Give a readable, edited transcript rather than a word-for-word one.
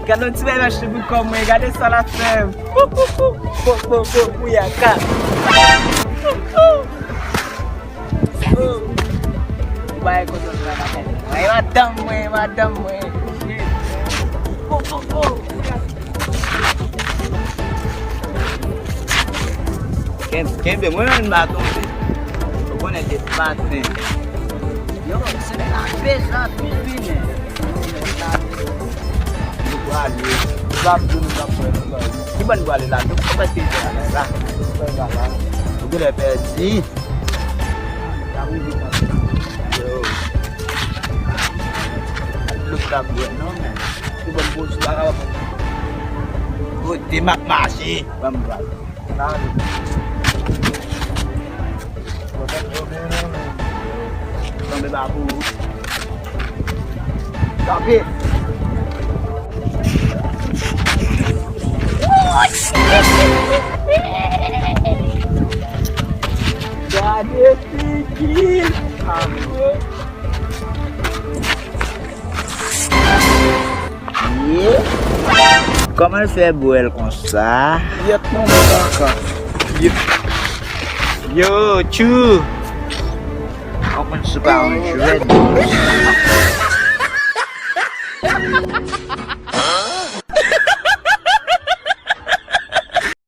Kalau tu memang sebut kau mega ada salah fem. Buyaka. Baik kau tu nak. Madam. Quem vê muito mato, o bom é de bate. Eu você na pesa, filho. Ali, sabe do não dá. Que ban vale lá, tu pode ter lá. O que é pede? Look up good, no man. Tu ban bus lá apa? Good timak masih, bambal. Sampai babu. Tapi jadi pikir aku. Comment elle fait bouelle comme ça? Yo, chu. Comment se parle? Je vais